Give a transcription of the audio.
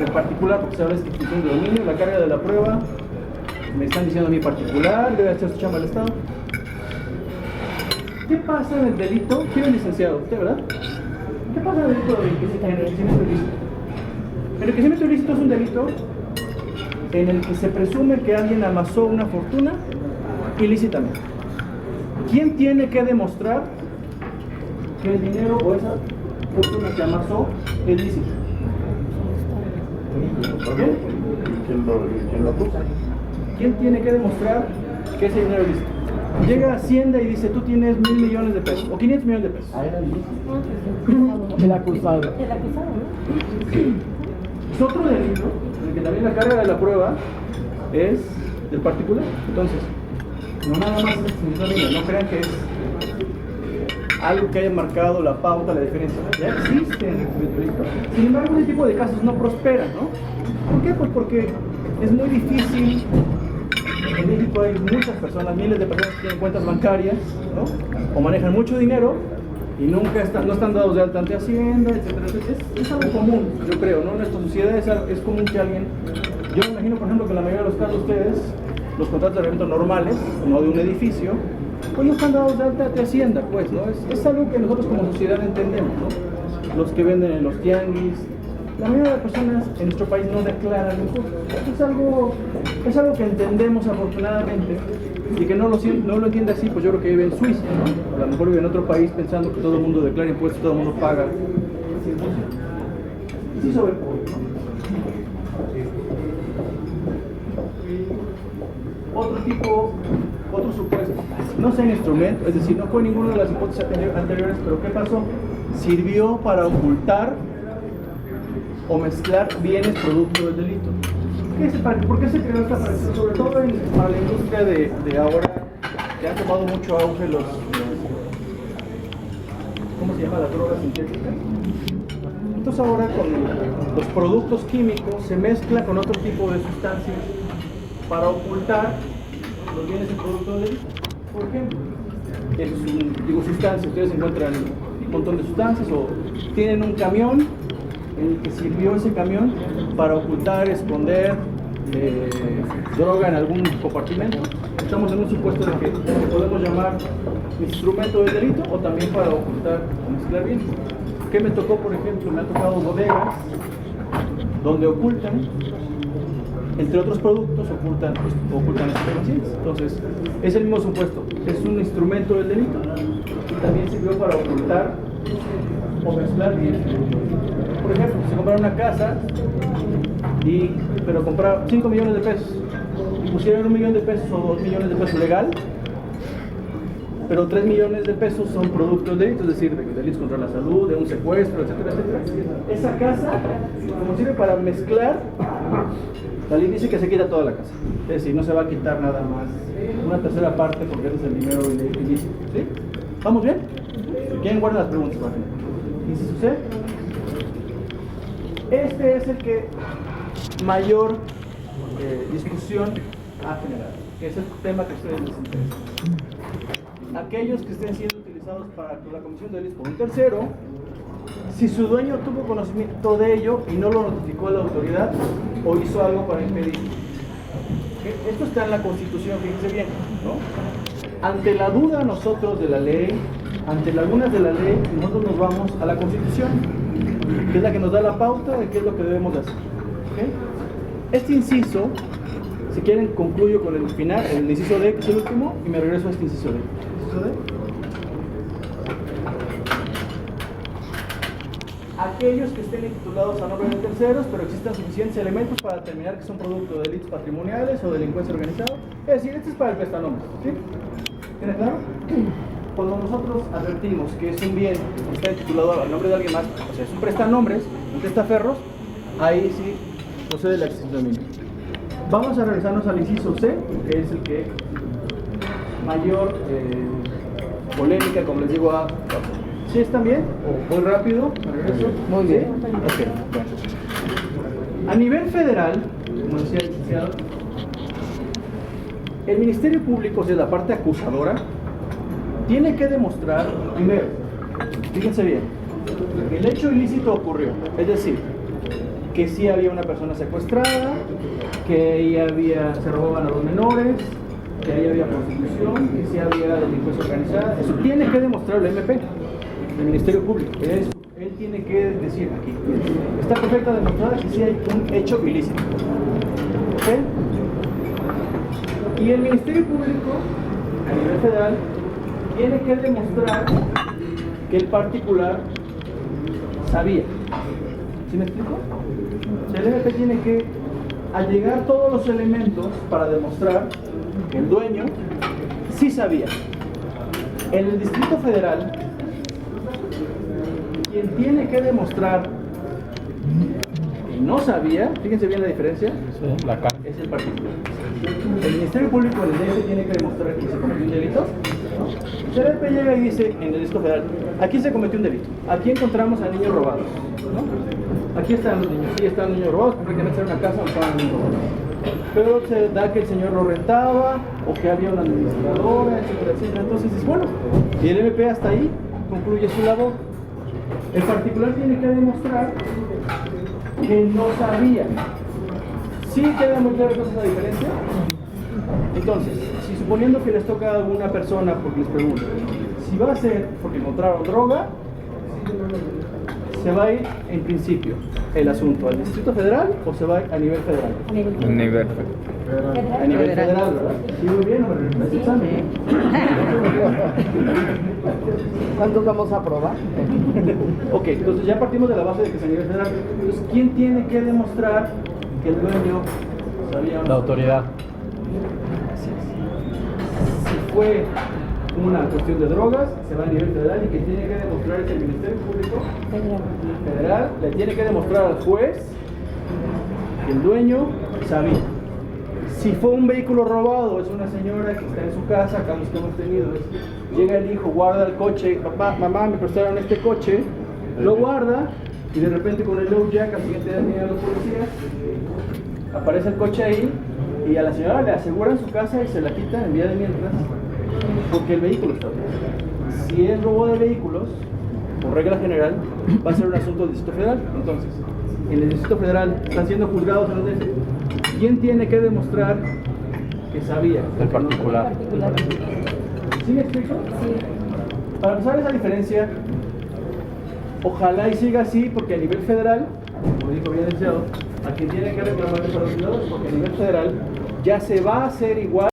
el particular, porque sabes que extinción de dominio, la carga de la prueba, me están diciendo a mi particular, debe hacer su chamba al Estado. ¿Qué pasa en el delito? ¿Quién es licenciado? ¿Usted, verdad? ¿Qué pasa en el delito de enriquecimiento ilícito? El enriquecimiento ilícito es un delito en el que se presume que alguien amasó una fortuna ilícitamente. ¿Quién tiene que demostrar que el dinero o esa fortuna que amasó es lícita? ¿Quién lo acusa? ¿Quién tiene que demostrar que ese dinero es lícito? Llega a Hacienda y dice, tú tienes 1.000 millones de pesos, o 500 millones de pesos. El acusado. El acusado, ¿no? Es otro delito, en el que también la carga de la prueba es del particular. Entonces, no nada más es, no crean que es algo que haya marcado la pauta, la diferencia. Ya existe en el delito. Sin embargo, ese tipo de casos no prosperan, ¿no? ¿Por qué? Pues porque es muy difícil. En México hay muchas personas, miles de personas que tienen cuentas bancarias, ¿no? O manejan mucho dinero y nunca no están dados de alta ante Hacienda, etcétera, etcétera. Es algo común, yo creo, ¿no? En nuestra sociedad es común que alguien, yo me imagino, por ejemplo, que en la mayoría de los casos ustedes, los contratos de arrendamiento normales, no de un edificio, pues no están dados de alta ante Hacienda, pues, ¿no? Es algo que nosotros como sociedad entendemos, ¿no? Los que venden en los tianguis, la mayoría de las personas en nuestro país no declaran impuestos. Es algo que entendemos afortunadamente, y que no lo entiende así, pues yo creo que vive en Suiza, ¿no? A lo mejor vive en otro país pensando que todo el mundo declara impuestos, todo el mundo paga. Sí, sobre el punto. Otro supuesto, no sea instrumento, es decir, no fue ninguna de las hipótesis anteriores, pero ¿qué pasó? Sirvió para ocultar o mezclar bienes producto del delito. ¿Por qué se creó esta parecida? Sobre todo para la industria de ahora, que han tomado mucho auge los ¿cómo se llama? Las drogas sintéticas. Entonces ahora con los productos químicos se mezcla con otro tipo de sustancias para ocultar los bienes del producto del delito. Por ejemplo, sustancias, ustedes encuentran un montón de sustancias o tienen un camión en el que sirvió ese camión para ocultar, esconder droga en algún compartimento. Estamos en un supuesto de que podemos llamar instrumento de delito o también para ocultar o mezclar bienes. ¿Qué me tocó, por ejemplo? Me ha tocado bodegas donde ocultan, entre otros productos, ocultan estupefacientes. Entonces, es el mismo supuesto. Es un instrumento del delito y también sirvió para ocultar o mezclar bienes. Por ejemplo, si compraron una casa, pero compraron 5 millones de pesos y pusieron 1 millón de pesos o 2 millones de pesos legal, pero 3 millones de pesos son productos de delitos, es decir, de delitos contra la salud, de un secuestro, etcétera, etcétera. Esa casa, como sirve para mezclar, la ley dice que se quita toda la casa. Es decir, no se va a quitar nada más una tercera parte porque ese es el dinero ilícito. ¿Sí? ¿Vamos bien? ¿Quién guarda las preguntas? Inciso C. Este es el que mayor discusión ha generado, que es el tema que a ustedes les interesa. Aquellos que estén siendo utilizados para la comisión de delitos por un tercero, si su dueño tuvo conocimiento de ello y no lo notificó a la autoridad o hizo algo para impedirlo. Esto está en la Constitución, fíjense bien, ¿no? Ante la duda nosotros de la ley, ante lagunas de la ley, nosotros nos vamos a la Constitución, que es la que nos da la pauta de qué es lo que debemos de hacer. ¿Okay? Este inciso, si quieren, concluyo con el final, el inciso D, que es el último, y me regreso a este inciso D. ¿Inciso D? Aquellos que estén titulados a nombre de terceros, pero existan suficientes elementos para determinar que son producto de delitos patrimoniales o delincuencia organizada. Es decir, este es para el prestanombres. ¿Sí? ¿Queda claro? Cuando nosotros advertimos que es un bien que está titulado al nombre de alguien más, o sea, es un prestanombres, un testaferros, ahí sí procede la extinción de dominio. Vamos a regresarnos al inciso C, que es el que mayor polémica, como les digo, a... ¿Sí están bien? ¿O muy rápido? ¿Regreso? Muy bien. ¿Sí? Ok, bueno. A nivel federal, como decía el licenciado, el Ministerio Público, o sea, la parte acusadora, tiene que demostrar, primero, fíjense bien, que el hecho ilícito ocurrió. Es decir, que sí había una persona secuestrada, que ahí se robaban a los menores, que ahí había prostitución, que sí había delincuencia organizada. Eso tiene que demostrar el MP, el Ministerio Público. Él tiene que decir aquí, está perfecta demostrada que sí hay un hecho ilícito. ¿Ok? Y el Ministerio Público, a nivel federal, tiene que demostrar que el particular sabía. ¿Sí me explico? O sea, el MP tiene que allegar todos los elementos para demostrar que el dueño sí sabía. En el Distrito Federal, quien tiene que demostrar que no sabía, fíjense bien la diferencia, Sí, la carta. es el particular. El Ministerio Público en el DF tiene que demostrar que se cometió un delito. El MP llega y dice en el Distrito Federal, aquí se cometió un delito, aquí encontramos a niños robados, ¿no? Aquí están los niños, sí están niños robados, prácticamente era una casa donde estaban niños robados. Pero se da que el señor lo rentaba, o que había una administradora, etcétera, etcétera. Entonces es bueno, y el MP hasta ahí concluye su labor. El particular tiene que demostrar que no sabía. ¿Sí queda muy clara esa diferencia? Entonces, si suponiendo que les toca a alguna persona, porque les pregunto, si va a ser porque encontraron droga, ¿se va a ir en principio el asunto al Distrito Federal o se va a nivel federal? A nivel federal, ¿verdad? ¿Sí muy bien o me repito el examen? ¿Cuántos vamos a probar? Ok, entonces ya partimos de la base de que es a nivel federal. Entonces, ¿quién tiene que demostrar que el dueño sabía o no? La autoridad. Si fue una cuestión de drogas, se va a nivel federal y quien tiene que demostrar es el Ministerio Público Federal, le tiene que demostrar al juez que el dueño sabía. Si fue un vehículo robado, es una señora que está en su casa, casos que hemos tenido, llega el hijo, guarda el coche, papá, mamá, me prestaron este coche, lo guarda y de repente con el low jack al siguiente día vienen los policías, aparece el coche ahí y a la señora le aseguran su casa y se la quitan en vía de mientras porque el vehículo está bien. Si es robo de vehículos, por regla general, va a ser un asunto del Distrito Federal. Entonces, en el Distrito Federal están siendo juzgados en el DF. ¿Quién tiene que demostrar que sabía? El particular. ¿Sí me explico? Sí. Para empezar esa diferencia, ojalá y siga así, porque a nivel federal, como dijo bien el licenciado, a quien tiene que reclamar es a los ciudadanos, porque a nivel federal ya se va a hacer igual.